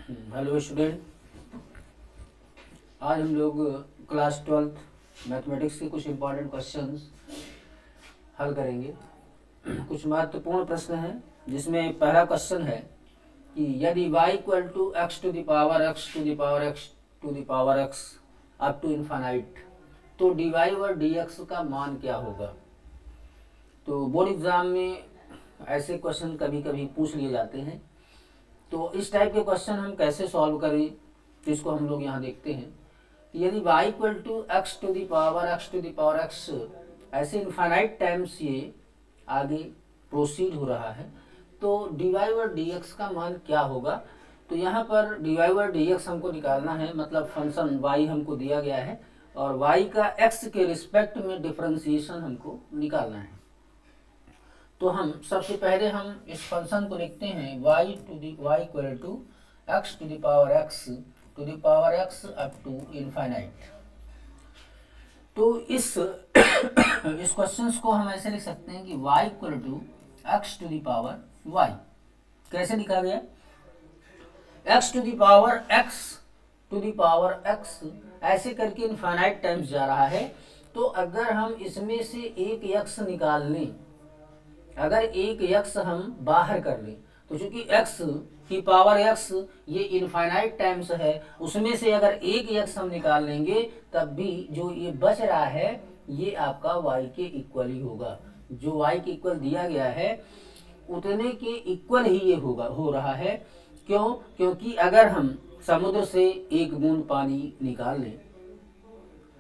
Hello student, आज हम लोग क्लास 12 मैथमेटिक्स के कुछ इम्पॉर्टेंट क्वेश्चंस हल करेंगे। कुछ महत्वपूर्ण प्रश्न हैं जिसमें पहला क्वेश्चन है कि यदि y equal to x to the power x to the power x to the power x up to infinite, तो dy और dx का मान क्या होगा। तो बोर्ड एग्ज़ाम में ऐसे क्वेश्चन कभी कभी पूछ लिए जाते हैं। तो इस टाइप के क्वेश्चन हम कैसे सॉल्व करें, तो इसको हम लोग यहाँ देखते हैं। यदि y equal to x to the power x to the power x ऐसे इनफाइनाइट टाइम्स ये आगे प्रोसीड हो रहा है, तो dy और dx का मान क्या होगा। तो यहाँ पर dy और dx हमको निकालना है, मतलब फंक्शन y हमको दिया गया है और y का x के रिस्पेक्ट में डिफरेंशिएशन हमको निकालना है। तो हम सबसे पहले हम इस फंक्शन को लिखते हैं y equal to x to the power x up to infinite. तो इस क्वेश्चंस को हम ऐसे लिख सकते हैं कि y equal to x to the power y कैसे लिखा गया, x to the power x to the power x ऐसे करके इनफाइनाइट टाइम्स जा रहा है। तो अगर हम इसमें से एक x निकाल लें, अगर एक x हम बाहर कर लें, तो चूंकि x की पावर x ये इनफाइनाइट टाइम्स है, उसमें से अगर एक x हम निकाल लेंगे तब भी जो ये बच रहा है ये आपका y के इक्वल ही होगा। जो y के इक्वल दिया गया है उतने के इक्वल ही ये हो रहा है। क्यों? क्योंकि अगर हम समुद्र से एक बूंद पानी निकाल लें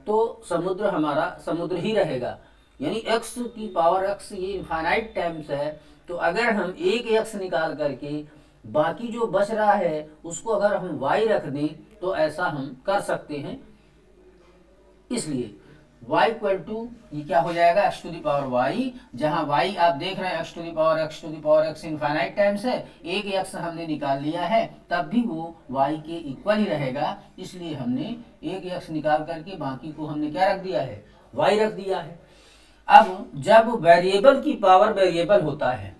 तो समुद्र हमारा समुद्र ही रहेगा, यानी x की पावर x ये इनफाइनाइट टाइम्स है। तो अगर हम एक x निकाल करके बाकी जो बच रहा है उसको अगर हम y रख दें तो ऐसा हम कर सकते हैं। इसलिए y इक्वल टू ये क्या हो जाएगा, x to the power y, जहां y आप देख रहे हैं x to the power x infinite times है, एक x हमने निकाल लिया है तब भी वो y के इक्वल ही रहेगा। इसलिए हमने एक x निकाल करके बाकी को हमने क्या रख दिया है, y रख दिया है। अब जब वेरिएबल की पावर वेरिएबल होता है,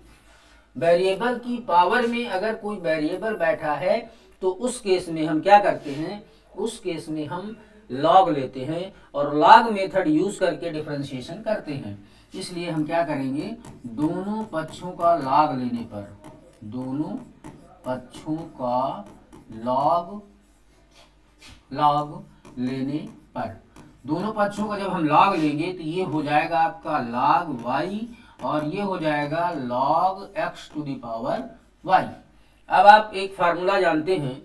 वेरिएबल की पावर में अगर कोई वेरिएबल बैठा है तो उस केस में हम क्या करते हैं, उस केस में हम लॉग लेते हैं और लॉग मेथड यूज करके डिफरेंशिएशन करते हैं। इसलिए हम क्या करेंगे, दोनों पक्षों का लॉग लेने पर, दोनों पक्षों का लॉग लेने पर, दोनों पक्षों का जब हम लॉग लेंगे तो ये हो जाएगा आपका log y और ये हो जाएगा log x to the power y। अब आप एक फार्मूला जानते हैं,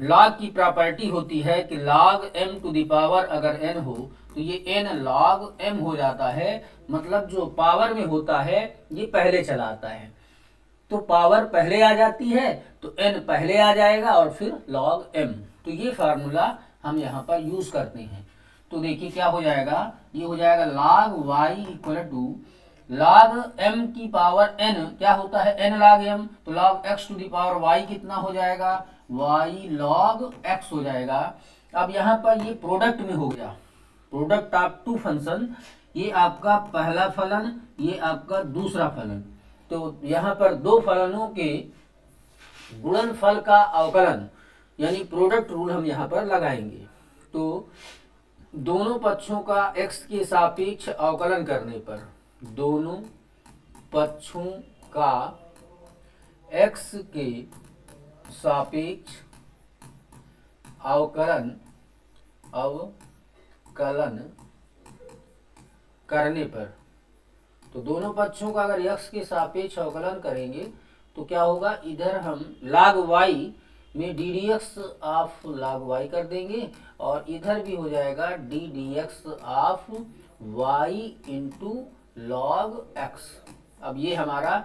log की प्रॉपर्टी होती है कि log m to the power अगर n हो तो ये n log m हो जाता है, मतलब जो पावर में होता है ये पहले चला आता है। तो पावर पहले आ जाती है तो n पहले आ जाएगा और फिर log m। तो ये फार्मूला हम यहाँ पर यूज करते हैं। तो देखिए क्या हो जाएगा, ये हो जाएगा log y equal to log m की पावर n क्या होता है, n log m, तो log x to the power y कितना हो जाएगा, y log x हो जाएगा। अब यहाँ पर ये प्रोडक्ट में हो गया, प्रोडक्ट ऑफ टू फंक्शन, ये आपका पहला फलन, ये आपका दूसरा फलन। तो यहाँ पर दो फलनों के गुणनफल का अवकलन यानी प्रोडक्ट रूल हम यहाँ पर लगाएंगे। तो दोनों पक्षों का x के सापेक्ष अवकलन करने पर, दोनों पक्षों का x के सापेक्ष अवकलन करने पर, तो दोनों पक्षों का अगर x के सापेक्ष अवकलन करेंगे तो क्या होगा, इधर हम log y में ddx ऑफ log y कर देंगे और इधर भी हो जाएगा ddx of y into log x। अब ये हमारा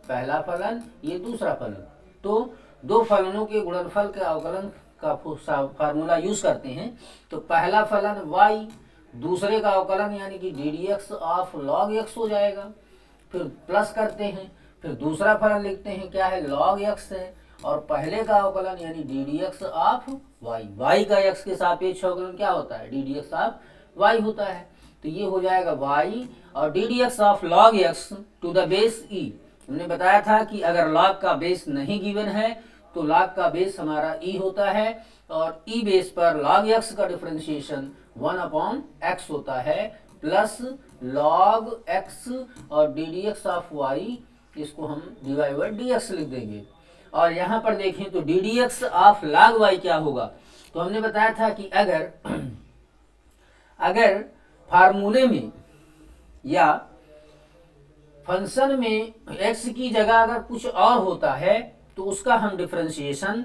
पहला फलन, ये दूसरा फलन। तो दो फलनों के गुणनफल के अवकलन का फार्मूला यूज करते हैं। तो पहला फलन y, दूसरे का अवकलन यानी कि ddx ऑफ log x हो जाएगा, फिर प्लस करते हैं, फिर दूसरा फलन लिखते हैं क्या है, log x है, और पहले का अवकलन यानी ddx ऑफ y का x के सापेक्ष अवकलन क्या होता है, ddx ऑफ y होता है। तो ये हो जाएगा y और ddx of log x to the base e। हमने बताया था कि अगर log का बेस नहीं गिवन है तो log का बेस हमारा e होता है और e बेस पर log x का डिफरेंशिएशन 1/x होता है प्लस log x और d d x of y, इसको हम dy/dx लिख देंगे। और यहाँ पर देखें तो d d x of log y क्या होगा, तो हमने बताया था कि अगर फार्मूले में या फंक्शन में x की जगह अगर कुछ और होता है तो उसका हम डिफरेंशिएशन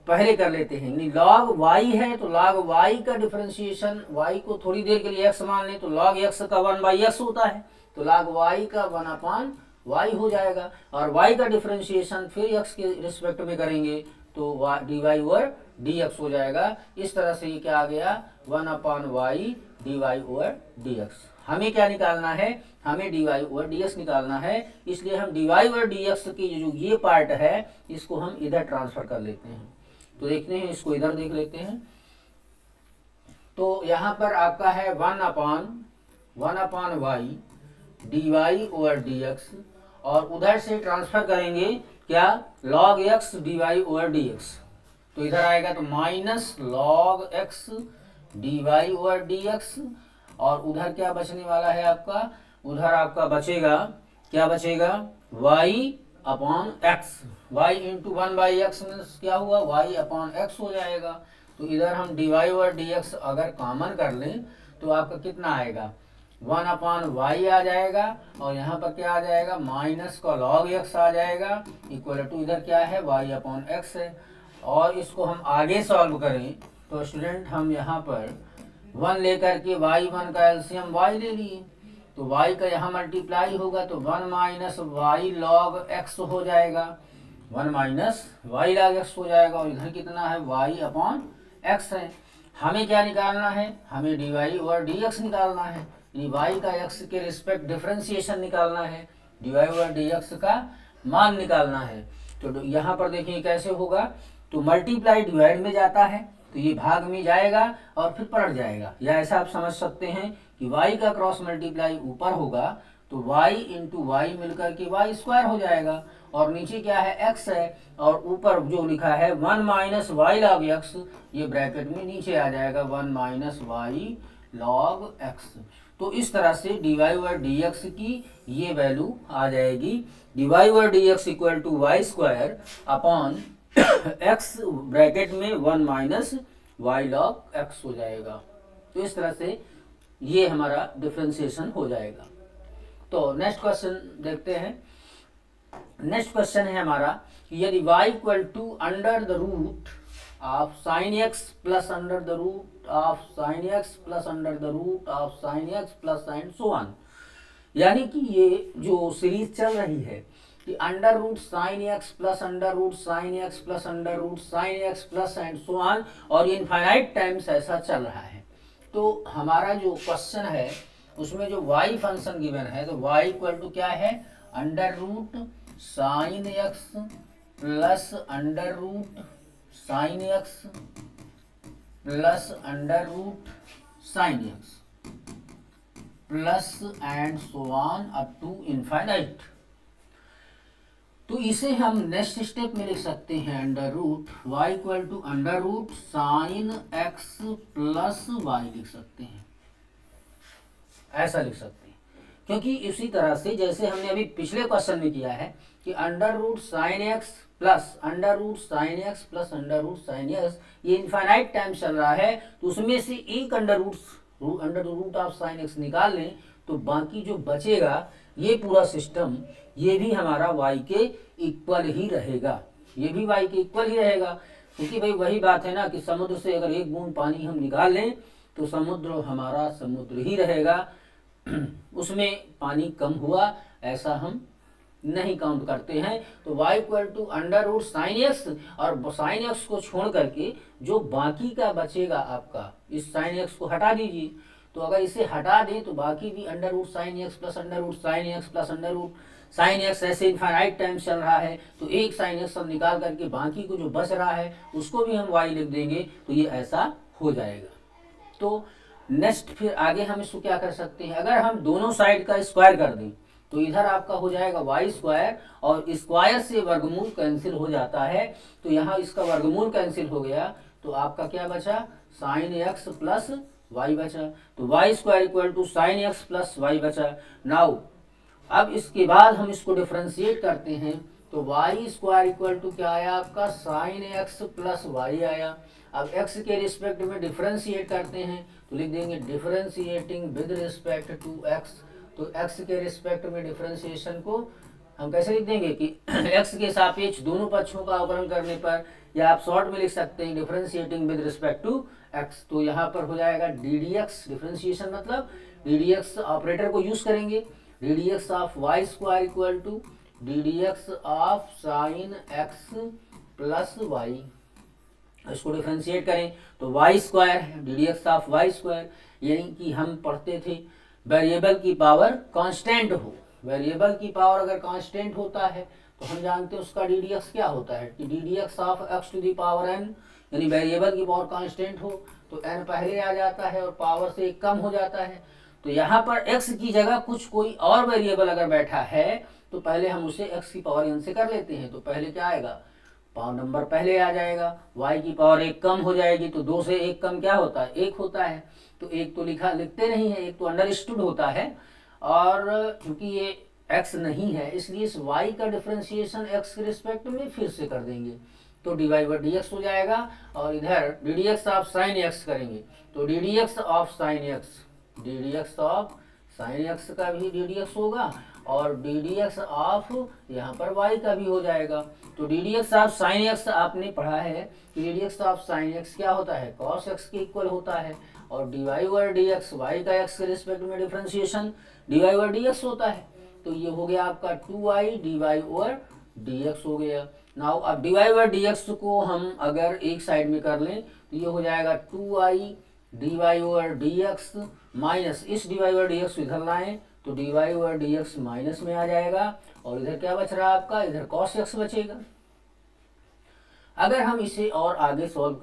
पहले कर लेते हैं। यानी log y है तो log y का डिफरेंशिएशन, y को थोड़ी देर के लिए x मान लें तो log x का 1/x होता है, तो log y का 1/y हो जाएगा। और y का डिफरेंशिएशन फिर x के रिस्पेक्ट में करेंगे तो dy/dx हो जाएगा। इस तरह से ये क्या आ गया, 1/y dy/dx। हमें क्या निकालना है, हमें dy/dx निकालना है, इसलिए हम dy/dx की जो ये पार्ट है इसको हम इधर ट्रांसफर कर लेते हैं। तो देखते हैं, इसको इधर देख लेते हैं। तो यहाँ पर आपका है 1/y dy/dx और उधर से ट्रांसफर करेंगे क्या, log x dy/dx, तो इधर आएगा तो माइनस log x dy/dx और उधर क्या बचने वाला है आपका, उधर आपका बचेगा, क्या बचेगा, y/x, y into 1/x means क्या हुआ, y/x हो जाएगा। तो इधर हम dy/dx अगर कॉमन कर लें तो आपका कितना आएगा, 1/y आ जाएगा और यहाँ पर क्या आ जाएगा, माइनस का log x आ जाएगा, इक्वल टू इधर क्या है, y/x है। और इसको हम आगे सॉल्व करें तो स्टूडेंट हम यहाँ पर 1 लेकर के y1 का एलसीएम y ले लिए, तो y का यहाँ मल्टीप्लाई होगा तो 1 माइनस वाई log x हो जाएगा, 1 माइनस वाई log x हो जाएगा। और इधर कितना है, y/x है। हमें क्या निकालना है, हमें dy/dx निकालना है, y का x के रिस्पेक्ट डिफरेंशिएशन निकालना है, dy/dx का मान निकालना है। तो यहाँ पर देखिए कैसे होगा, तो मल्टीप्लाई डिवाइड में जाता है तो ये भाग में जाएगा और फिर पलट जाएगा, या ऐसा आप समझ सकते हैं कि y का क्रॉस मल्टीप्लाई ऊपर होगा तो y इंटू वाई मिलकर के y² हो जाएगा और नीचे क्या है, x है और ऊपर जो लिखा है 1 माइनस वाई log x, ये ब्रैकेट में नीचे आ जाएगा 1 माइनस वाई log x। तो इस तरह से dy/dx की ये वैल्यू आ जाएगी, dy/dx equal to y² upon x bracket में 1 माइनस वाई log x हो जाएगा। तो इस तरह से ये हमारा डिफरेंशिएशन हो जाएगा। तो नेक्स्ट क्वेश्चन देखते हैं। नेक्स्ट क्वेश्चन है हमारा कि यदि y equal to under the root of sine x plus under the root of sine x plus under the root of sine x plus sine so on, यानी कि ये जो सीरीज चल रही है कि under root sine x plus under root sine x plus under root sine x plus and so on, और ये इनफाइनाइट टाइम्स ऐसा चल रहा है। तो हमारा जो क्वेश्चन है उसमें जो y फंक्शन गिवन है तो y इक्वल टू क्या है, under root sine x plus under root sine x plus under root sine x plus and so on up to infinite. तो इसे हम नेक्स्ट स्टेप में लिख सकते हैं, under root y equal to under root sine x plus y लिख सकते हैं, ऐसा लिख सकते हैं। क्योंकि इसी तरह से जैसे हमने अभी पिछले क्वेश्चन में किया है कि under root sine x plus under root sine x plus under root sine x, ये इनफाइनाइट टाइम चल रहा है, तो उसमें से एक under root of sine x निकाल लें तो बाकी जो बचेगा ये पूरा सिस्टम ये भी हमारा y के इक्वल ही रहेगा, ये भी y के इक्वल ही रहेगा। क्योंकि भाई वही बात है ना कि समुद्र से अगर एक बूंद पानी हम निकाल लें तो समुद्र हमारा समुद्र ही रहेगा, उसमें पानी कम हुआ ऐसा हम नहीं काउंट करते हैं। तो y equal to under root sine x, और साइन एक्स को छोड़ करके जो बाकी का बचेगा आपका, इस साइन एक्स को हटा दीजिए, तो अगर इसे हटा दें तो बाकी भी under root sine x plus under root sine x plus under root sine x, ऐसे इनफाइनाइट टाइम चल रहा है, तो एक साइन एक्स हम निकाल करके बाकी को जो बच रहा है उसको भी हम y लिख देंगे, तो ये ऐसा हो जाएगा। तो नेक्स्ट फिर आगे हम इसको क्या कर सकते हैं, अगर हम दोनों साइड का स्क्वायर कर दें तो इधर आपका हो जाएगा वाई स्क्वायर, और स्क्वायर से वर्गमूल कैंसिल हो जाता है, तो यहाँ इसका वर्गमूल कैंसिल हो गया, तो आपका क्या बचा, साइन एक्स प्लस वाई बचा। तो y square equal to sine x plus y बचा। नाउ अब इसके बाद हम इसको डिफ्रेंशिएट करते हैं, तो वाई स्क्वायर इक्वल टू क्या आया आपका, साइन एक्स प्लस वाई आया। अब x के रिस्पेक्ट में डिफ्रेंशिएट करते हैं, तो लिख देंगे differentiating with respect to x। तो x के रिस्पेक्ट में डिफ्रेंशिएशन को हम कैसे लिख देंगे कि x के सापेक्ष दोनों पक्षों का अवकलन करने पर, या आप शॉर्ट में लिख सकते हैं differentiating with respect to x। तो यहाँ पर हो जाएगा डी डी एक्स, डिफ्रेंशिएशन मतलब डी डी एक्स ऑपरेटर को यूज करेंगे, d d x of y square equal to d d x of sine x plus y. इसको डिफ्रेंशिएट करें तो वाई स्क्वायर है, d d x of y square, यानी कि हम पढ़ते थे वेरिएबल की पावर कांस्टेंट हो, वेरिएबल की पावर अगर कांस्टेंट होता है तो हम जानते हैं उसका डी डी एक्स क्या होता है, कि d d x of x to the power n, यानी वेरिएबल की पावर कांस्टेंट हो तो एन पहले आ जाता है और पावर से एक कम हो जाता है। तो यहाँ पर x की जगह कुछ कोई और वेरिएबल अगर बैठा है तो पहले हम उसे x की पावर n से कर लेते हैं, तो पहले क्या आएगा, पावर नंबर पहले आ जाएगा, y की पावर एक कम हो जाएगी, तो 2 से 1 कम क्या होता है, 1 होता है। तो एक तो लिखते नहीं है, एक तो अंडरस्टूड होता है, और क्योंकि ये x नहीं है इसलिए इस y का डिफरेंशिएशन x के रिस्पेक्ट में फिर से कर देंगे, तो d y by d x हो जाएगा, और इधर d d x of sine x करेंगे, तो d d x of sine x, d d x of sine x का भी डी डी एक्स होगा, और डी डी एक्स ऑफ यहाँ पर y का भी हो जाएगा। तो d d x of sine x आपने पढ़ा है कि d d x of sine x क्या होता है, कॉस एक्स के इक्वल होता है, और d y over d x, y का एक्स के रिस्पेक्ट में differentiation d y over d x होता है। तो ये हो गया आपका 2i d y over d x हो गया। नाउ अब d y over d x को हम अगर एक साइड में कर लें तो ये हो जाएगा 2i d y over d x minus इस d y over d x इधर लाएं तो d y over d x minus में आ जाएगा, और इधर क्या बच रहा है आपका, इधर कॉस एक्स बचेगा। अगर हम इसे और आगे सॉल्व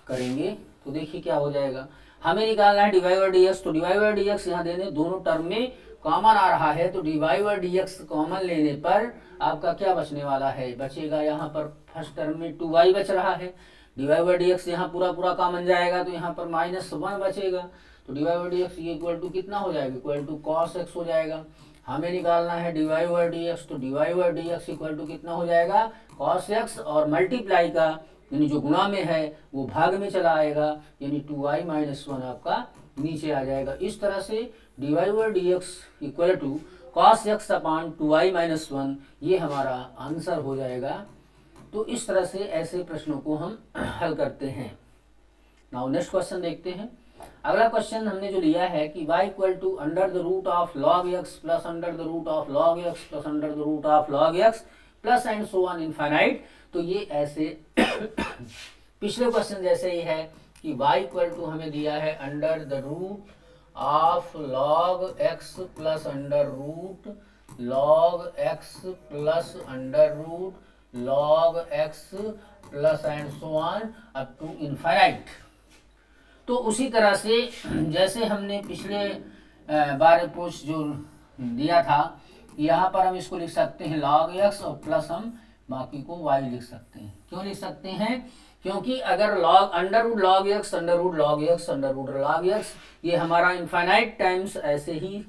करेंगे तो देखिए क्या हो जाएगा, हमें निकालना है d y over d x, तो d y over d x यहाँ देने दोनों टर्म में कॉमन आ रहा है, तो d y over d x common लेने पर आपका क्या बचने वाला है, बचेगा यहाँ पर फर्स्ट टर्म में 2y बच रहा है, d y over d x यहाँ पूरा पूरा कॉमन जाएगा तो यहाँ पर -1 बचेगा, तो d y over d x ये इक्वल टू कितना हो जाएगा, इक्वल टू कॉस एक्स हो जाएगा। हमें निकालना है d y over d x, तो d y over d x equal to कितना हो जाएगा, कॉस एक्स, और मल्टीप्लाई का यानी जो गुणा में है वो भाग में चला आएगा, यानी 2i माइनस 1 आपका नीचे आ जाएगा। इस तरह से d y over d x equal to cos x upon 2i minus 1 ये हमारा आंसर हो जाएगा। तो इस तरह से ऐसे प्रश्नों को हम हल करते हैं। नाउ नेक्स्ट क्वेश्चन देखते हैं। अगला क्वेश्चन हमने जो लिया है कि y equal to under the root of log x plus under the root of log x plus under the root of log x plus and so on infinite. तो ये ऐसे पिछले क्वेश्चन जैसे ही है कि y इक्वल टू हमें दिया है under the root of log x plus under root log x plus under root log x plus and so on up to infinite. तो उसी तरह से जैसे हमने पिछले बार अप्रोच जो दिया था, यहाँ पर हम इसको लिख सकते हैं log x और प्लस हम बाकी को y लिख सकते हैं। क्यों लिख सकते हैं, क्योंकि अगर log under root log x under root log x under root log x ये हमारा इनफाइनाइट टाइम्स ऐसे ही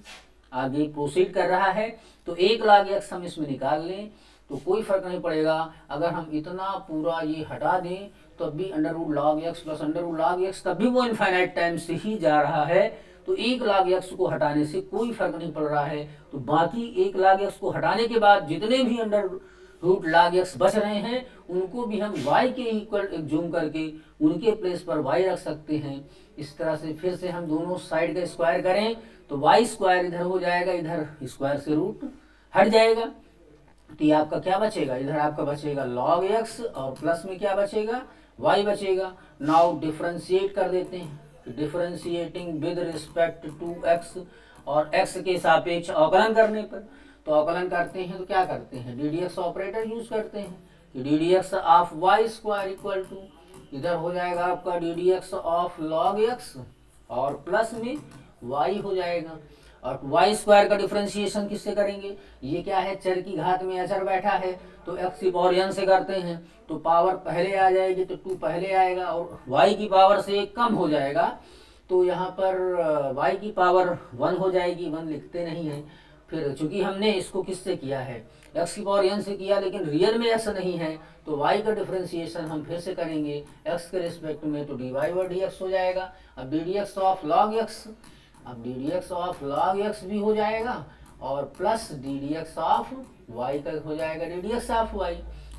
आगे प्रोसीड कर रहा है, तो एक log x हम इसमें निकाल लें तो कोई फर्क नहीं पड़ेगा। अगर हम इतना पूरा ये हटा दें तब भी under root log x plus under root log x तब भी वो इनफाइनाइट टाइम से ही जा रहा है, तो एक log x को हटाने से कोई फर्क नहीं पड़ रहा है। तो बाकी एक log x को हटाने के बाद जितने भी अंडर रूट log x बच रहे हैं उनको भी हम y के इक्वल जूम करके उनके प्लेस पर y रख सकते हैं। इस तरह से फिर से हम दोनों साइड का स्क्वायर करें तो y स्क्वायर इधर हो जाएगा, इधर स्क्वायर से रूट हट जाएगा, तो ये आपका क्या बचेगा, इधर आपका बचेगा log x और प्लस में क्या बचेगा, y बचेगा। नाउ डिफरेंशिएट कर देते हैं, differentiating with respect to x, और x के सापेक्ष अवकलन करने पर, तो अवकलन करते हैं तो क्या करते हैं, d d x operator use करते हैं कि d d x of y square equal to इधर हो जाएगा आपका d d x of log x और प्लस में y हो जाएगा। और वाई स्क्वायर का डिफरेंशिएशन किससे करेंगे, ये क्या है, चर की घात में अचर बैठा है तो एक्स की पावर n से करते हैं तो पावर पहले आ जाएगी तो 2 पहले आएगा और y की पावर से कम हो जाएगा तो यहाँ पर y की पावर 1 हो जाएगी, 1 लिखते नहीं है। फिर चूंकि हमने इसको किससे किया है, x की पावर n से किया, लेकिन रियल में x नहीं है तो y का डिफरेंशिएशन हम फिर से करेंगे x के रिस्पेक्ट में तो dy/dx हो जाएगा। अब ddx ऑफ log x, अब ddx ऑफ log x भी हो जाएगा और प्लस ddx ऑफ y का हो जाएगा ddx ऑफ y।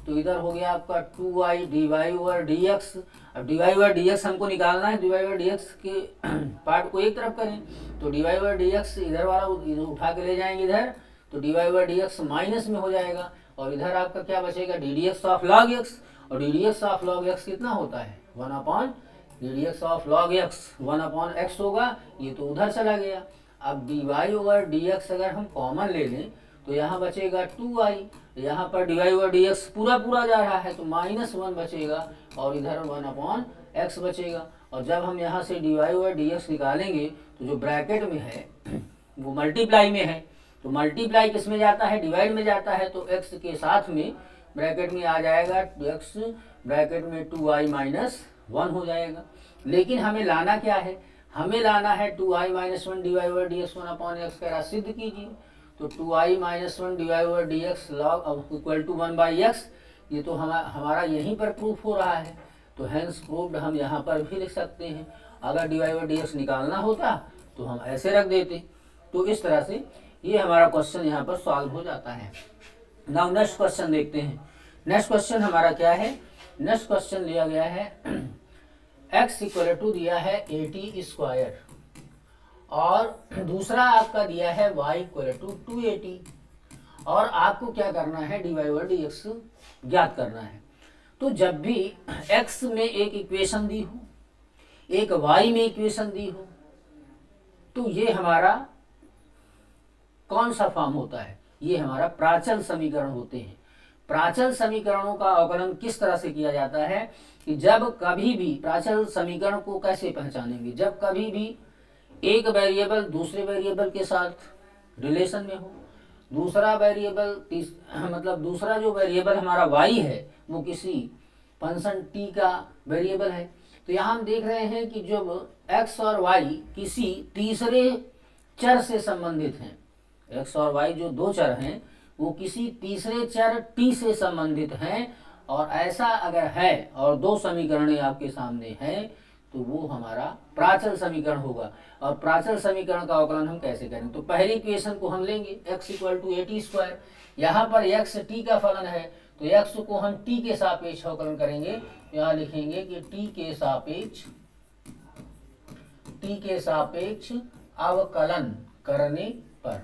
तो इधर हो गया आपका 2y dy/dx। अब dy/dx हमको निकालना है, dy/dx के पार्ट को एक तरफ करें तो dy/dx इधर वाला उठा के ले जाएंगे इधर तो dy/dx माइनस में हो जाएगा और इधर आपका क्या बचेगा ddx ऑफ log x और ddx ऑफ log x कितना होता है 1/ddx of log x 1/x होगा, ये तो उधर चला गया। अब dy/dx अगर हम कॉमन ले लें तो यहाँ बचेगा 2y, यहाँ पर dy/dx पूरा जा रहा है तो -1 बचेगा और इधर 1/x बचेगा। और जब हम यहाँ से dy/dx निकालेंगे तो जो ब्रैकेट में है वो मल्टीप्लाई में है तो मल्टीप्लाई किस में जाता है, डिवाइड में जाता है तो x के साथ में ब्रैकेट में आ जाएगा x ब्रैकेट में 2y-1 हो जाएगा। लेकिन हमें लाना क्या है, हमें लाना है 2y-1 dy/dx 1/x का सिद्ध कीजिए तो 2y-1 dy/dx log equal to 1/x, ये तो हमारा यहीं पर प्रूफ हो रहा है तो हेंस प्रूव्ड हम यहाँ पर भी लिख सकते हैं। अगर dy/dx निकालना होता तो हम ऐसे रख देते। तो इस तरह से ये हमारा क्वेश्चन यहाँ पर सॉल्व हो जाता है। नाउ नेक्स्ट क्वेश्चन देखते हैं। नेक्स्ट क्वेश्चन हमारा क्या है, नेक्स्ट क्वेश्चन लिया गया है x इक्वल टू दिया है 80² और दूसरा आपका दिया है y इक्वल टू 280 और आपको क्या करना है dy/dx ज्ञात करना है। तो जब भी x में एक इक्वेशन दी हो, एक y में इक्वेशन दी हो तो ये हमारा कौन सा फॉर्म होता है, ये हमारा प्राचल समीकरण होते हैं। प्राचल समीकरणों का अवकलन किस तरह से किया जाता है कि जब कभी भी प्राचल समीकरण को कैसे पहचानेंगे, जब कभी भी एक वेरिएबल दूसरे वेरिएबल के साथ रिलेशन में हो, दूसरा वेरिएबल मतलब दूसरा जो वेरिएबल हमारा y है वो किसी फंक्शन t का वेरिएबल है। तो यहाँ हम देख रहे हैं कि जब x और y किसी तीसरे चर से संबंधित हैं, x और y जो दो चर हैं वो किसी तीसरे चर t से संबंधित हैं और ऐसा अगर है और दो समीकरणें आपके सामने हैं तो वो हमारा प्राचल समीकरण होगा। और प्राचल समीकरण का अवकलन हम कैसे करें, तो पहली इक्वेशन को हम लेंगे x इक्वल टू 80², यहाँ पर x t का फलन है तो x को हम t के सापेक्ष अवकलन करेंगे। यहाँ लिखेंगे कि t के सापेक्ष अवकलन करने पर,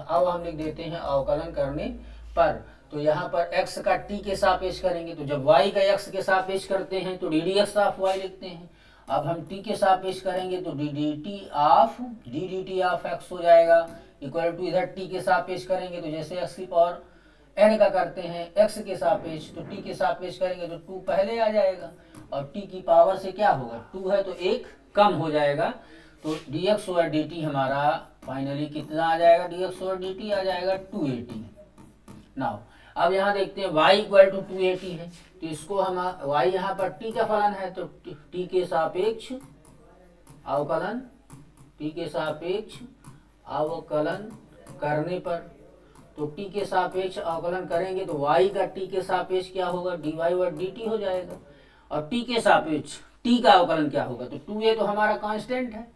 अब हम लिख देते हैं अवकलन करने पर। तो यहाँ पर x का t के सापेक्ष करेंगे तो जब y का x के सापेक्ष करते हैं तो ddx ऑफ y लिखते हैं। अब हम t के सापेक्ष करेंगे तो ddt ऑफ x हो जाएगा इक्वल टू इधर t के सापेक्ष करेंगे तो जैसे x की पावर n का करते हैं x के सापेक्ष तो t के सापेक्ष करेंगे तो 2 पहले आ जाएगा और t की पावर से क्या होगा 2 है तो 1 कम हो जाएगा तो dx और dt हमारा फाइनली कितना आ जाएगा, dx और dt आ जाएगा 280। नाउ अब यहाँ देखते हैं y इक्वल टू 280 है तो इसको हम y यहाँ पर t का फलन है तो t के सापेक्ष अवकलन, t के सापेक्ष अवकलन करने पर, तो t के सापेक्ष अवकलन करेंगे तो y का t के सापेक्ष क्या होगा dy और dt हो जाएगा और t के सापेक्ष t का अवकलन क्या होगा तो 2a तो हमारा कांस्टेंट है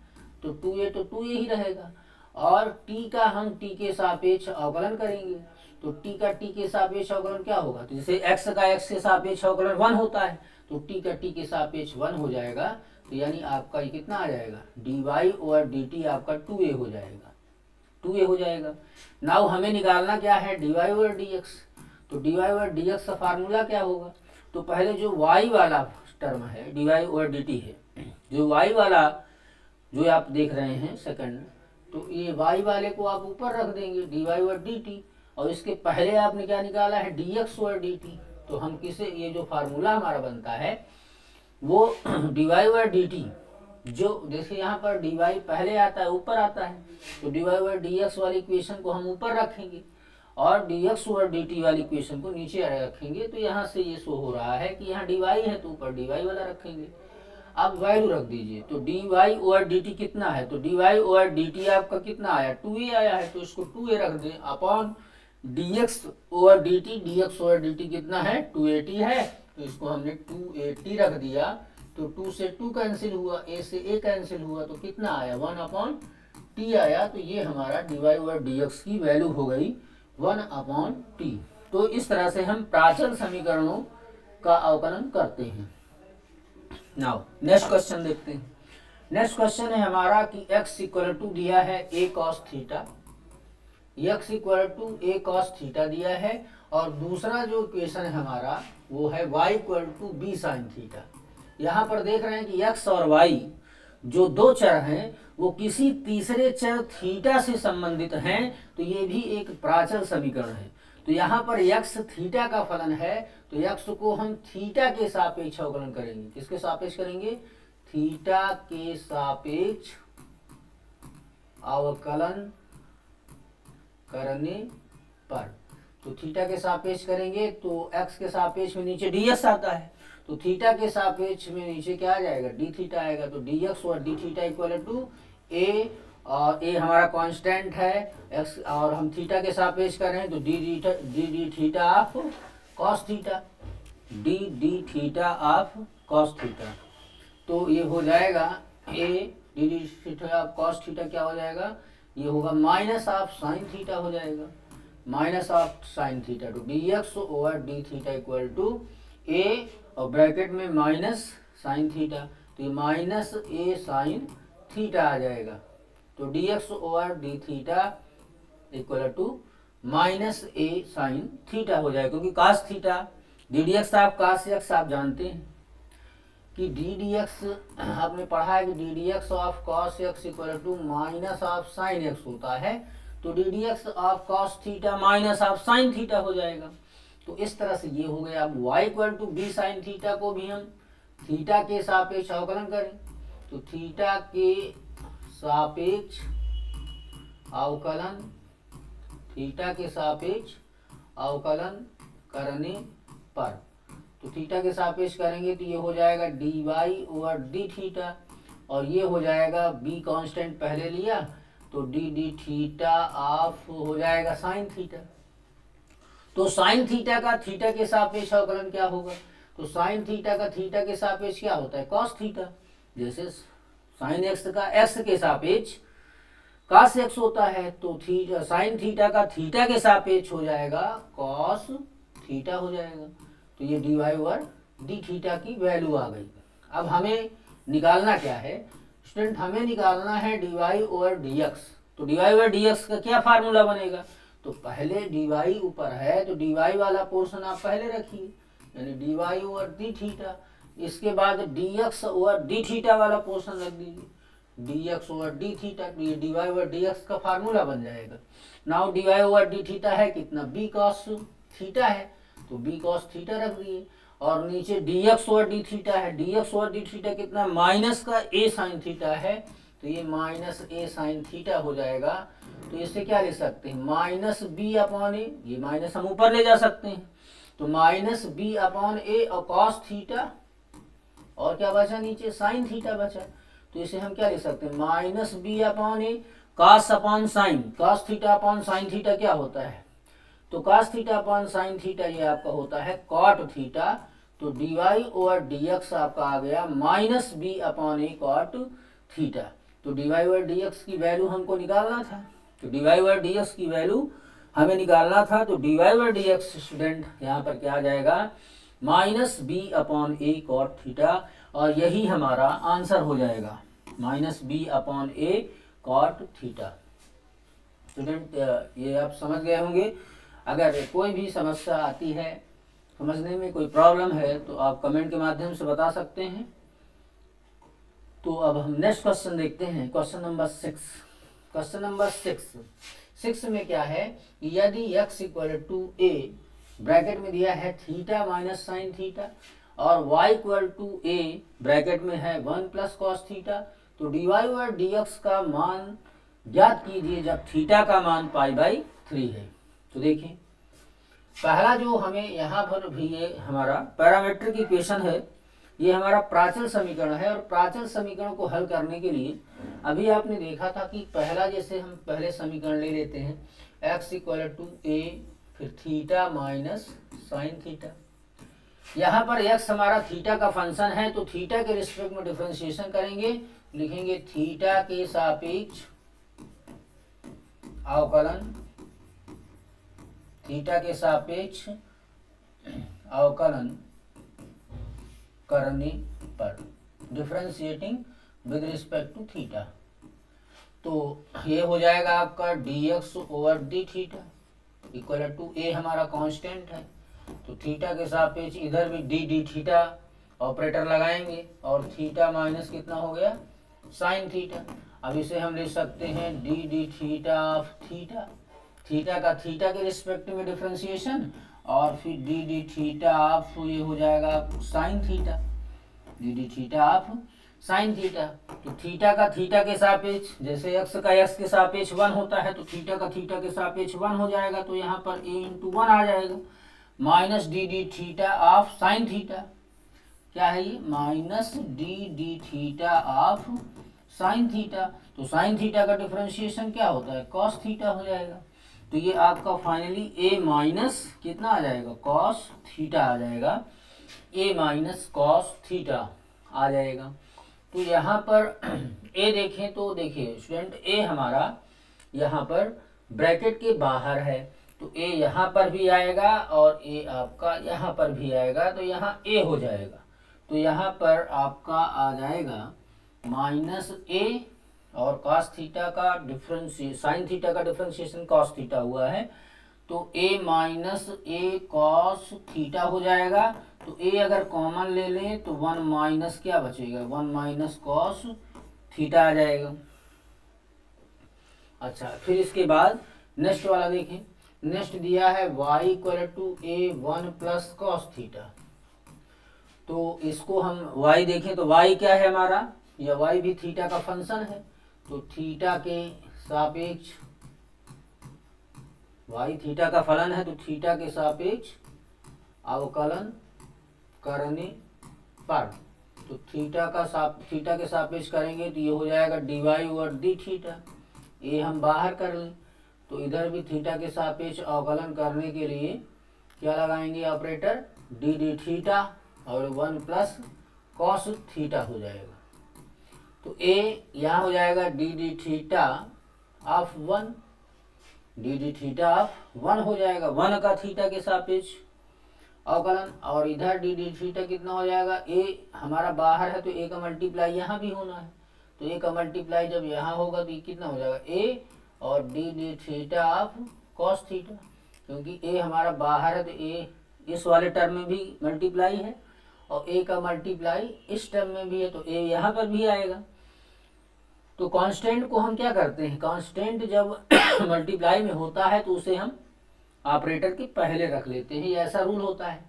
तो 2a ही रहेगा और t का हम t के सापेक्ष अवकलन करेंगे तो t का t के सापेक्ष अवकलन क्या होगा, तो जैसे x का x के सापेक्ष अवकलन 1 होता है तो t का t के सापेक्ष 1 हो जाएगा। तो यानी आपका ये कितना आ जाएगा dy और dt आपका 2a हो जाएगा, 2a हो जाएगा। नाउ हमें निकालना क्या है dy और dx, तो dy और dx का फार्मूला क्या होगा, तो पहले जो y वाला टर्म है dy और dt है, जो y वाला जो आप देख रहे हैं सेकंड, तो ये y वाले को आप ऊपर रख देंगे dy और dt और इसके पहले आपने क्या निकाला है dx और dt। तो हम किसे, ये जो फार्मूला हमारा बनता है वो dy और dt जो देखिए यहाँ पर dy पहले आता है, ऊपर आता है, तो dy ओवर dx वाली इक्वेशन को हम ऊपर रखेंगे और dx ओवर dt वाली इक्वेशन को नीचे रखेंगे। तो यहाँ से ये शो हो रहा है कि यहाँ dy है तो ऊपर dy वाला रखेंगे। अब वैल्यू रख दीजिए, तो dy ओवर dt कितना है, तो dy ओवर dt आपका कितना आया, 2a आया है, तो इसको 2a रख दें अपॉन dx ओवर dt कितना है, 280 है, तो इसको हमने 280 रख दिया। तो 2 से 2 कैंसिल हुआ, a से a कैंसिल हुआ, तो कितना आया, 1 अपॉन t आया। तो ये हमारा dy ओवर dx की वैल्यू हो गई 1 अपॉन t। तो इस तरह से हम प्राचल समीकरणों का अवकलन करते हैं। नाउ नेक्स्ट क्वेश्चन देखते हैं। नेक्स्ट क्वेश्चन है हमारा कि x इक्वल टू दिया है a cos theta, x equal to a cos theta दिया है, और दूसरा जो इक्वेशन है हमारा वो है y इक्वल टू b sin थीटा। यहाँ पर देख रहे हैं कि x और y जो दो चर हैं वो किसी तीसरे चर थीटा से संबंधित हैं, तो ये भी एक प्राचल समीकरण है। तो यहाँ पर x थीटा का फलन है, तो x को हम थीटा के सापेक्ष अवकलन करेंगे। किसके सापेक्ष करेंगे, थीटा के सापेक्ष अवकलन करने पर। तो थीटा के सापेक्ष करेंगे तो x के सापेक्ष में नीचे ds आता है, तो थीटा के सापेक्ष में नीचे क्या आ जाएगा, डी थीटा आएगा। तो dx और d theta equal to a, और a हमारा कांस्टेंट है x, और हम थीटा के सापेक्ष कर रहे हैं तो D theta of cos theta, D theta of cos theta. तो ये हो जाएगा a D theta of cos theta क्या हो जाएगा, ये होगा माइनस ऑफ साइन थीटा हो जाएगा, माइनस ऑफ साइन थीटा। तो dx over d theta equal to a और ब्रैकेट में माइनस साइन थीटा, तो ये माइनस a साइन थीटा आ जाएगा। तो dx over d theta equal to minus a sine theta हो जाएगा, क्योंकि cos थीटा ddx आप cos x आप जानते हैं कि ddx आपने पढ़ा है कि ddx of cos x equal to minus of sine x होता है। तो ddx of cos theta minus of sine theta हो जाएगा। तो इस तरह से ये हो गया। अब y equal to b sine theta को भी हम थीटा के सापेक्ष अवकलन करें, तो थीटा के सापेक्ष अवकलन, थीटा के सापेक्ष अवकलन करने पर, तो थीटा के सापेक्ष करेंगे तो ये हो जाएगा dy ओवर डी थीटा, और ये हो जाएगा b कांस्टेंट पहले लिया तो डी थीटा ऑफ हो जाएगा साइन थीटा। तो साइन थीटा का थीटा के सापेक्ष अवकलन क्या होगा, तो साइन थीटा का थीटा के सापेक्ष क्या होता है, कॉस थीटा। जैसे साइन एक्स का एक्स के सापेक्ष कॉस एक्स होता है, तो साइन थीटा का थीटा के सापेक्ष हो जाएगा कॉस थीटा हो जाएगा। तो ये d y over d theta की वैल्यू आ गई। अब हमें निकालना क्या है स्टूडेंट, हमें निकालना है d y over d x. तो d y over d x का क्या फार्मूला बनेगा, तो पहले डी वाई ऊपर है तो डी वाई वाला पोर्शन आप पहले रखिए, यानी d y over d theta. इसके बाद d x over d theta वाला पोर्शन रख दीजिए, d x over d theta, ये d y over d x का फार्मूला बन जाएगा। Now d y over d theta है कितना, बी कॉस थीटा है, तो बी कॉस थीटा रख दिए, और नीचे d x over d theta है, d x over d theta कितना, माइनस का ए साइन थीटा है, तो ये माइनस ए साइन थीटा हो जाएगा। तो इससे क्या ले सकते हैं, माइनस बी अपॉन ए, ये माइनस हम ऊपर ले जा सकते हैं, तो माइनस बी अपॉन ए और कॉस थीटा, और क्या बचा नीचे साइन थीटा बचा। तो इसे हम क्या ले सकते हैं, minus B upon A cos upon sine, cos theta upon sine theta क्या होता है, तो cos theta upon sine theta ये आपका होता है कॉट थीटा। तो d y over d x आपका आ गया माइनस बी अपॉन ए कॉट थीटा। तो d y over d x की वैल्यू हमको निकालना था, तो d y over d x की वैल्यू हमें निकालना था। तो d y over d x student यहाँ पर क्या आ जाएगा, माइनस बी अपॉन ए कॉट थीटा, और यही हमारा आंसर हो जाएगा, माइनस बी अपॉन ए कॉट थीटा। स्टूडेंट ये आप समझ गए होंगे। अगर कोई भी समस्या आती है, समझने में कोई प्रॉब्लम है, तो आप कमेंट के माध्यम से बता सकते हैं। तो अब हम नेक्स्ट क्वेश्चन देखते हैं, क्वेश्चन नंबर 6। क्वेश्चन नंबर 6 में क्या है, यदि x equal to a, bracket में दिया है थीटा माइनस साइन थीटा, और y equal to a bracket में है 1 प्लस कॉस थीटा। तो dy ओवर dx का मान ज्ञात कीजिए जब थीटा का मान π/3 है। तो देखिए पहला जो हमें यहाँ पर भी ये हमारा पैरामीट्रिक इक्वेशन है, ये हमारा प्राचल समीकरण है। और प्राचल समीकरण को हल करने के लिए अभी आपने देखा था कि पहला जैसे हम पहले समीकरण ले लेते हैं x इक्वल टू a फिर थीटा माइनस साइन थीटा। यहाँ पर x हमारा थीटा का फंक्शन है, तो थीटा के रिस्पेक्ट में डिफरेंशिएशन करेंगे, लिखेंगे थीटा के सापेक्ष अवकलन, थीटा के सापेक्ष अवकलन करने पर differentiating with respect to theta. तो ये हो जाएगा आपका dx over d theta equal to a हमारा कांस्टेंट है, तो थीटा के सापेक्ष इधर भी डी थीटा ऑपरेटर लगाएंगे और थीटा माइनस कितना हो गया साइन थीटा। अब इसे हम लिख सकते हैं D theta of theta, theta का थीटा के रिस्पेक्ट में डिफरेंशिएशन और फिर डी थीटा ऑफ ये हो जाएगा sine theta, D theta of sine theta. तो थीटा का थीटा के सापेक्ष जैसे x का x के सापेक्ष 1 होता है, तो थीटा का थीटा के सापेक्ष 1 हो जाएगा, तो यहाँ पर a इंटू 1 आ जाएगा minus D theta of sine theta. क्या है ये minus D theta of sine theta. तो साइन थीटा का डिफरेंशिएशन क्या होता है कॉस थीटा हो जाएगा। तो ये आपका फाइनली a माइनस कितना आ जाएगा कॉस थीटा आ जाएगा, a माइनस कॉस थीटा आ जाएगा। तो यहाँ पर a देखें तो देखिए स्टूडेंट a हमारा यहाँ पर ब्रैकेट के बाहर है, तो a यहाँ पर भी आएगा और a आपका यहाँ पर भी आएगा, तो यहाँ a हो जाएगा। तो यहाँ पर आपका आ जाएगा माइनस a और cos थीटा का डिफरेंशिएशन, साइन थीटा का डिफरेंशिएशन cos थीटा हुआ है, तो a minus a cos theta हो जाएगा। तो a अगर कॉमन ले लें तो 1 माइनस क्या बचेगा 1 माइनस cos थीटा आ जाएगा। अच्छा फिर इसके बाद नेक्स्ट वाला देखें, नेक्स्ट दिया है y equal to a 1 plus cos theta. तो इसको हम y देखें तो y क्या है हमारा, यह y भी थीटा का फंक्शन है, तो थीटा के सापेक्ष y थीटा का फलन है, तो थीटा के सापेक्ष अवकलन करने पर, तो थीटा के सापेक्ष करेंगे तो ये हो जाएगा d y over d theta. ये हम बाहर कर लें तो इधर भी थीटा के सापेक्ष अवकलन करने के लिए क्या लगाएंगे ऑपरेटर डी थीटा और 1 प्लस कॉस थीटा हो जाएगा। तो a यहाँ हो जाएगा D theta of 1, D theta of 1 हो जाएगा 1 का थीटा के सापेक्ष अवकलन, और इधर डी थीटा कितना हो जाएगा a हमारा बाहर है तो a का मल्टीप्लाई यहाँ भी होना है, तो a का मल्टीप्लाई जब यहाँ होगा तो ये कितना हो जाएगा a और d theta of cos theta, क्योंकि a हमारा बाहर है तो a इस वाले टर्म में भी मल्टीप्लाई है और a का मल्टीप्लाई इस टर्म में भी है, तो a यहाँ पर भी आएगा। तो कांस्टेंट को हम क्या करते हैं, कांस्टेंट जब मल्टीप्लाई में होता है तो उसे हम ऑपरेटर के पहले रख लेते हैं, ये ऐसा रूल होता है।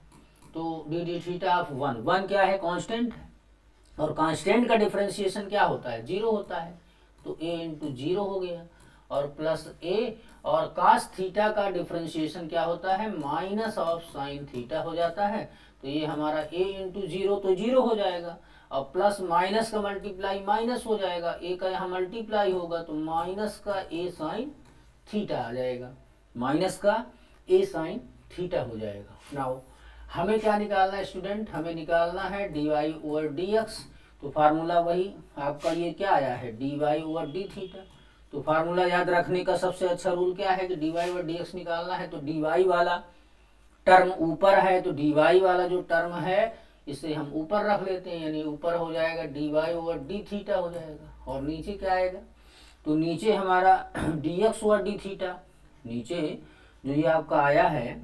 तो डी थीटा ऑफ 1 क्या है कांस्टेंट है, और कांस्टेंट का डिफरेंशिएशन क्या होता है 0 होता है, तो a इंटू 0 हो गया और प्लस a, और cos थीटा का डिफरेंशिएशन क्या होता है माइनस ऑफ साइन थीटा हो जाता है, तो ये हमारा a इंटू 0 तो 0 हो जाएगा और प्लस माइनस का मल्टीप्लाई माइनस हो जाएगा, a का यहाँ मल्टीप्लाई होगा तो माइनस का a साइन थीटा आ जाएगा, माइनस का a साइन थीटा हो जाएगा। नाउ हमें क्या निकालना है स्टूडेंट, हमें निकालना है d y over d x. तो फार्मूला वही आपका ये क्या आया है d y over d theta. तो फार्मूला याद रखने का सबसे अच्छा रूल क्या है कि d y over d x निकालना है, तो डी वाई वाला टर्म ऊपर है तो डी वाई वाला जो टर्म है इसे हम ऊपर रख लेते हैं, यानी ऊपर हो जाएगा d y over d theta हो जाएगा, और नीचे क्या आएगा तो नीचे हमारा d x over d theta, नीचे जो ये आपका आया है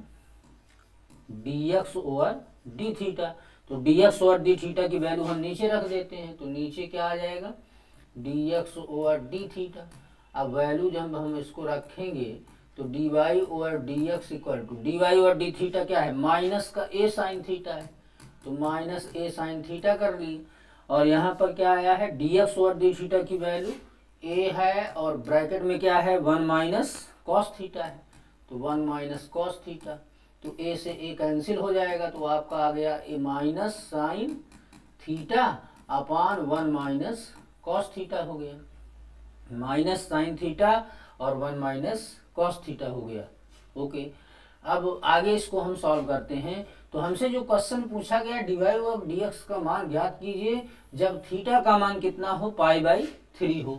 d x over d theta, तो d x over d theta की वैल्यू हम नीचे रख देते हैं, तो नीचे क्या आ जाएगा d x over d theta. अब वैल्यू जब हम इसको रखेंगे तो d y over d x equal to d y over d theta क्या है माइनस का ए साइन थीटा है, तो माइनस ए साइन थीटा कर ली, और यहाँ पर क्या आया है d x over d theta की वैल्यू ए है, और ब्रैकेट में क्या है 1 माइनस कॉस थीटा है, तो 1 माइनस कॉस थीटा, तो ए से ए कैंसिल हो जाएगा, तो आपका आ गया A minus sine theta upon 1 minus cos theta हो गया, माइनस साइन थीटा और 1 माइनस कॉस थीटा हो गया। ओके, अब आगे इसको हम सॉल्व करते हैं। तो हमसे जो क्वेश्चन पूछा गया dy ओवर dx का मान ज्ञात कीजिए जब थीटा का मान कितना हो π/3 हो।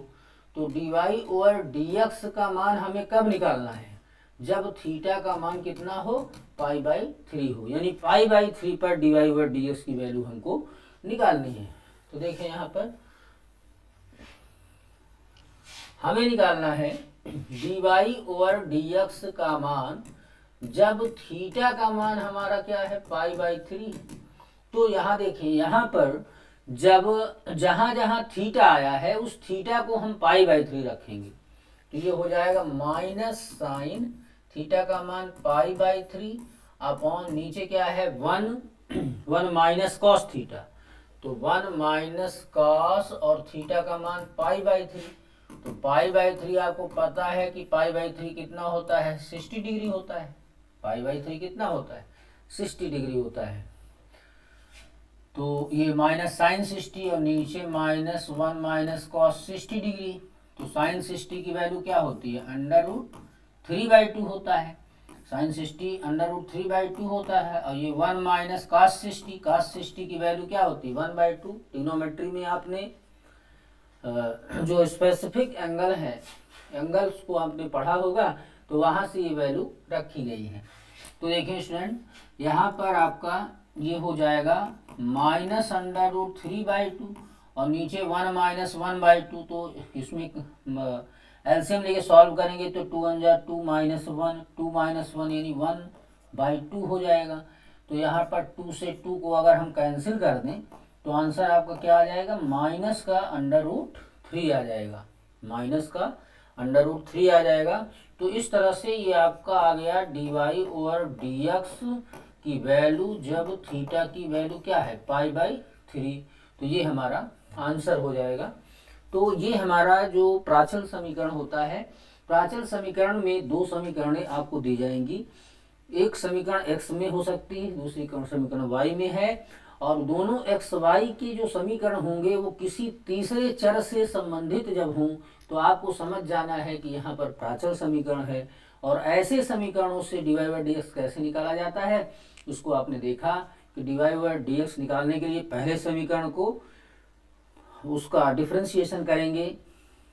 तो dy ओवर dx का मान हमें कब निकालना है, जब थीटा का मान कितना हो π/3 हो, यानी π/3 पर dy ओवर dx की वैल्यू हमको निकालनी है। तो देखें यहाँ पर हमें निकालना है dy ओवर dx का मान जब थीटा का मान हमारा क्या है π/3। तो यहाँ देखिए, यहाँ पर जब जहाँ जहाँ थीटा आया है उस थीटा को हम π/3 रखेंगे, तो ये हो जाएगा माइनस साइन थीटा का मान π/3 अपॉन नीचे क्या है 1 माइनस कॉस थीटा, तो 1 माइनस कॉस और थीटा का मान π/3। तो π/3 आपको पता है कि π/3 कितना होता है 60 डिग्री होता है, π/3 कितना होता है 60 डिग्री होता है। तो ये माइनस साइन 60 और नीचे माइनस 1 माइनस कॉस 60 डिग्री, तो साइन 60 की वैल्यू क्या होती है √3/2 होता है, साइन 60 √3/2 होता है, और ये 1 माइनस कॉस 60 की वैल्यू क्या होती है 1/2। ट्रिग्नोमेट्री में आपने जो स्पेसिफिक एंगल है, एंगल्स को आपने पढ़ा होगा, तो वहाँ से ये वैल्यू रखी गई है। तो देखिए स्टूडेंट, यहाँ पर आपका ये हो जाएगा माइनस √3/2 और नीचे 1 माइनस 1/2, तो इसमें एलसीएम लेके सॉल्व करेंगे तो 2 × 2 माइनस 1, 2 माइनस 1 यानी 1/2 हो जाएगा। तो यहाँ पर 2 से 2 को अगर हम कैंसिल कर दें तो आंसर आपका क्या आ जाएगा माइनस का √3 आ जाएगा, माइनस का √3 आ जाएगा। तो इस तरह से ये आपका आ गया dy ओवर dx की वैल्यू जब थीटा की वैल्यू क्या है π/3, तो ये हमारा आंसर हो जाएगा। तो ये हमारा जो प्राचल समीकरण होता है, प्राचल समीकरण में दो समीकरणें आपको दी जाएंगी, एक समीकरण x में हो सकती है, दूसरी समीकरण y में है, और दोनों एक्स वाई के जो समीकरण होंगे वो किसी तीसरे चर से संबंधित जब हों तो आपको समझ जाना है कि यहाँ पर प्राचल समीकरण है। और ऐसे समीकरणों से dy/dx कैसे निकाला जाता है उसको आपने देखा कि dy/dx निकालने के लिए पहले समीकरण को उसका डिफरेंशिएशन करेंगे,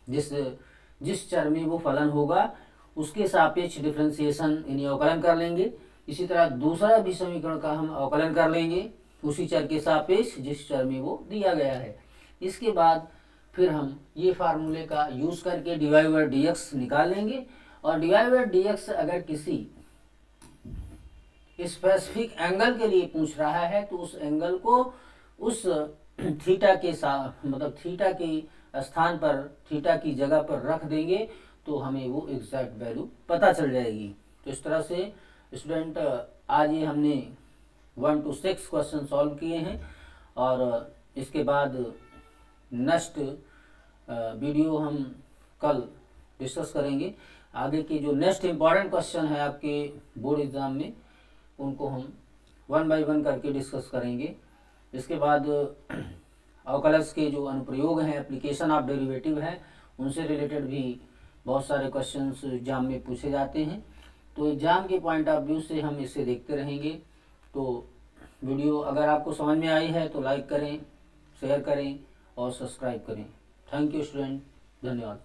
जिस चर में वो फलन होगा उसके सापेक्ष डिफरेंशिएशन यानी अवकलन कर लेंगे। इसी तरह दूसरा भी समीकरण का हम अवकलन कर लेंगे उसी चर के सापेक्ष जिस चर में वो दिया गया है। इसके बाद फिर हम ये फार्मूले का यूज़ करके dy/dx निकाल लेंगे, और dy/dx अगर किसी स्पेसिफिक एंगल के लिए पूछ रहा है तो उस एंगल को उस थीटा के साथ मतलब थीटा के स्थान पर थीटा की जगह पर रख देंगे तो हमें वो एग्जैक्ट वैल्यू पता चल जाएगी। तो इस तरह से स्टूडेंट आज ये हमने 1 to 6 क्वेश्चन सॉल्व किए हैं, और इसके बाद नेक्स्ट वीडियो हम कल डिस्कस करेंगे। आगे के जो नेक्स्ट इम्पॉर्टेंट क्वेश्चन है आपके बोर्ड एग्ज़ाम में उनको हम 1 by 1 करके डिस्कस करेंगे। इसके बाद अवकलज के जो अनुप्रयोग हैं, एप्लीकेशन ऑफ डेरिवेटिव हैं, उनसे रिलेटेड भी बहुत सारे क्वेश्चंस एग्जाम में पूछे जाते हैं। तो एग्ज़ाम के पॉइंट ऑफ व्यू से हम इसे देखते रहेंगे। तो वीडियो अगर आपको समझ में आई है तो लाइक करें, शेयर करें और सब्सक्राइब करें। थैंक यू स्टूडेंट, धन्यवाद।